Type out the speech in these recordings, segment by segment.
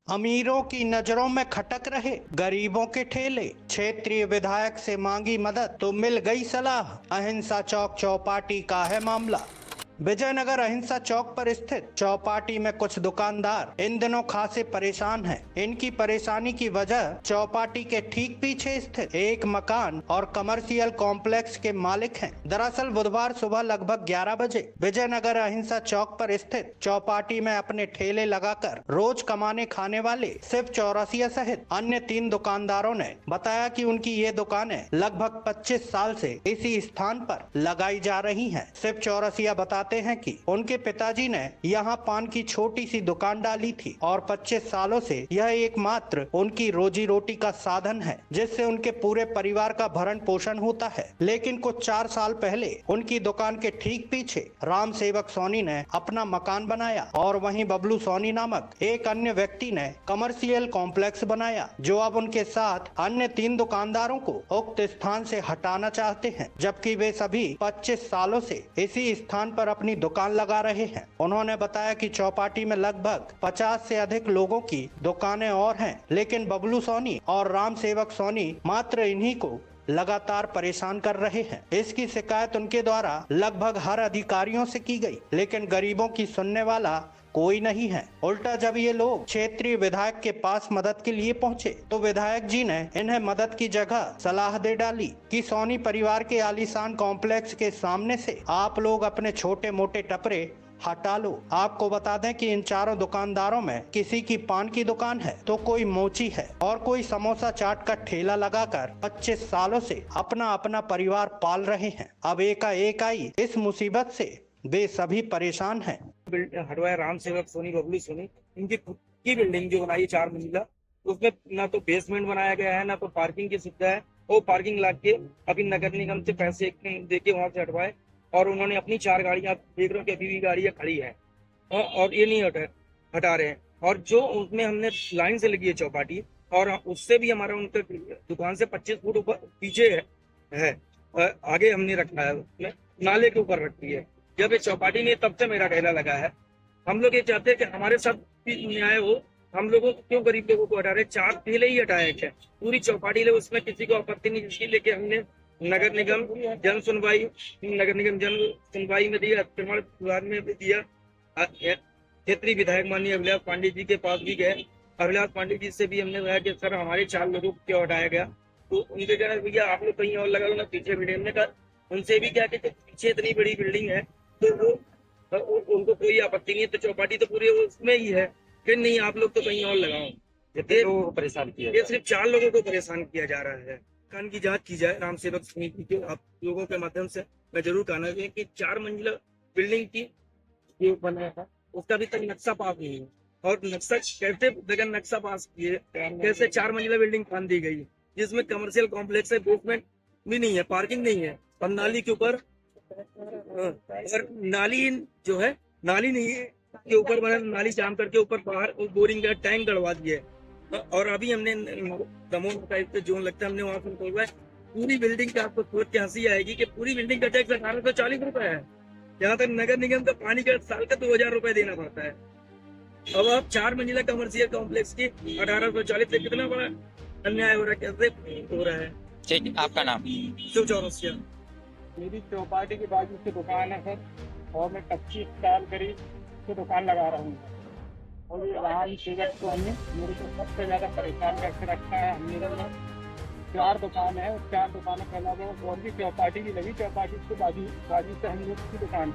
अमीरों की नजरों में खटक रहे गरीबों के ठेले। क्षेत्रीय विधायक से मांगी मदद तो मिल गई सलाह। अहिंसा चौक चौपाटी का है मामला। विजयनगर अहिंसा चौक पर स्थित चौपाटी में कुछ दुकानदार इन दिनों खासे परेशान हैं। इनकी परेशानी की वजह चौपाटी के ठीक पीछे स्थित एक मकान और कमर्शियल कॉम्प्लेक्स के मालिक हैं। दरअसल बुधवार सुबह लगभग 11 बजे विजयनगर अहिंसा चौक पर स्थित चौपाटी में अपने ठेले लगाकर रोज कमाने खाने वाले शिव चौरसिया सहित अन्य 3 दुकानदारों ने बताया कि उनकी ये दुकानें लगभग 25 साल से इसी स्थान पर लगाई जा रही हैं। शिव चौरसिया बताते हैं कि उनके पिताजी ने यहाँ पान की छोटी सी दुकान डाली थी और 25 सालों से यह एकमात्र उनकी रोजी रोटी का साधन है, जिससे उनके पूरे परिवार का भरण पोषण होता है। लेकिन कुछ 4 साल पहले उनकी दुकान के ठीक पीछे राम सेवक सोनी ने अपना मकान बनाया और वहीं बबलू सोनी नामक एक अन्य व्यक्ति ने कमर्शियल कॉम्प्लेक्स बनाया, जो अब उनके साथ अन्य 3 दुकानदारों को उक्त स्थान से हटाना चाहते हैं, जबकि वे सभी 25 सालों से इसी स्थान पर अपनी दुकान लगा रहे हैं। उन्होंने बताया कि चौपाटी में लगभग 50 से अधिक लोगों की दुकानें और हैं, लेकिन बबलू सोनी और राम सेवक सोनी मात्र इन्हीं को लगातार परेशान कर रहे हैं। इसकी शिकायत उनके द्वारा लगभग हर अधिकारियों से की गई, लेकिन गरीबों की सुनने वाला कोई नहीं है। उल्टा जब ये लोग क्षेत्रीय विधायक के पास मदद के लिए पहुंचे तो विधायक जी ने इन्हें मदद की जगह सलाह दे डाली कि सोनी परिवार के आलीशान कॉम्प्लेक्स के सामने से आप लोग अपने छोटे मोटे टपरे हटा लो। आपको बता दें कि इन चारों दुकानदारों में किसी की पान की दुकान है तो कोई मोची है और कोई समोसा चाट का ठेला लगाकर 25 सालों से अपना अपना परिवार पाल रहे हैं। अब एकाएक आई इस मुसीबत से वे सभी परेशान हैं। हटवाया राम सेवक सोनी बबलू सोनी, इनकी खुद की बिल्डिंग जो बनाई 4 मंजिला, उसमें ना तो बेसमेंट बनाया गया है ना तो पार्किंग की सुविधा है। वो पार्किंग ला के अभी नगर निगम से पैसे देके वहां से हटवाए और उन्होंने अपनी 4 गाड़ियां, आप देख रहे हो कि अभी भी गाड़ियां खड़ी है और ये नहीं हटा रहे हैं। और जो उसमें हमने लाइन से लगी है चौपाटी और उससे भी हमारा उनका दुकान से 25 फुट ऊपर पीछे है। आगे हमने रखा है, उसमें नाले के ऊपर रखी है। जब ये चौपाटी नहीं, तब से मेरा ठेला लगा है। हम लोग ये चाहते हैं कि हमारे साथ भी न्याय हो। हम लोगों को क्यों गरीब लोगों को हटा रहे? 4 ठेले ही हटाए थे, पूरी चौपाटी ले, उसमें किसी को आपत्ति नहीं, जिसकी लेके हमने नगर निगम जन सुनवाई में दिया, विभाग में भी दिया। क्षेत्रीय विधायक माननीय अभिलाष पांडे जी के पास भी गए। अभिलाष पांडे जी से भी हमने कहा कि सर हमारे 4 लोगों को क्यों हटाया गया? तो उनके कहना भैया आप लोग कहीं और लगा लो ना, पीछे बिल्डिंग। हमने कहा उनसे भी क्या कि पीछे इतनी बड़ी बिल्डिंग है तो वो उनको कोई आपत्ति नहीं है, तो चौपाटी तो पूरी उसमें ही है, फिर नहीं आप लोग तो कहीं और लगाओ। कितने लोगों को परेशान किया? ये सिर्फ 4 लोगों को परेशान किया जा रहा है। कान की जांच की जाए राम सेवक समिति के आप लोगों के माध्यम से मैं जरूर कहना चाहिए कि 4 मंजिला बिल्डिंग की ये बनाया था, उसका अभी तक नक्शा पास नहीं है। और नक्शा कैसे बगैर नक्शा पास किए कैसे 4 मंजिला बिल्डिंग बांध दी गई, जिसमें कमर्शियल कॉम्प्लेक्स है, बेसमेंट भी नहीं है, पार्किंग नहीं है और नाली के ऊपर और नाली जो है नाली नहीं है के ऊपर बना, नाली जाम करके ऊपर बाहर बोरिंग का टैंक गड़वा दिया है। और अभी हमने दमोह टाइप का जोन लगता है, हमने वहां से निकलवा है। पूरी बिल्डिंग का आपको सोच के हंसी आएगी कि पूरी बिल्डिंग का टैक्स 1840 रुपए है। यहाँ तक नगर निगम का पानी का साल का 2000 रुपए देना पड़ता है। अब आप 4 मंजिला कमर्शियल कॉम्प्लेक्स की 1840 से कितना बड़ा अन्याय हो रहा है, कैसे हो रहा है? ठीक, आपका नाम? शिव चौरसिया। मेरी चौपाटी के बाजू से दुकान है सर, और मैं 25 साल करीब से दुकान लगा रहा हूँ। और ये राम सेवक सोनी मेरे को सबसे ज़्यादा परेशान करके रखा है। हमने 4 दुकान है, 4 दुकानें पहला वो और भी चौपाटी की लगी, चौपाटी के बाजू से हम लोग की दुकान।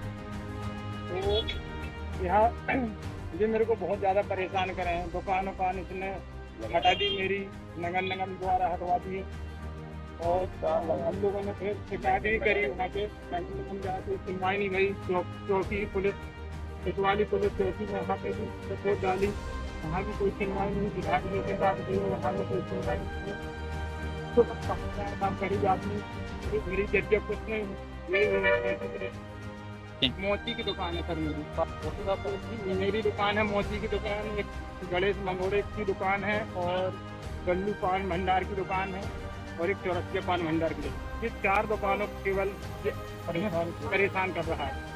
तो यहाँ ये मेरे को बहुत ज़्यादा परेशान करे हैं। दुकान इसने हटा दी, मेरी नगर निगम द्वारा हटवा दी और हम लोगों ने फिर शिकायत भी करी वहाँ पे, कोई सुनवाई नहीं भई। चौकी पुलिस, कोतवाली पुलिस चौकी में वहाँ पे भी रिपोर्ट डाली, वहाँ भी कोई सुनवाई नहीं। विभाग के पास गई, वहाँ में कोई सुनवाई नहीं। तो काम करी आपने मेरी जब कुछ मोची की दुकान है सर मेरी दुकान है मोची की दुकान, एक गणेश मंगोड़े की दुकान है और गल्लू पान भंडार की दुकान है और एक चौरसिया पान भंडार की। ये 4 दुकानों को केवल परेशान कर रहा है।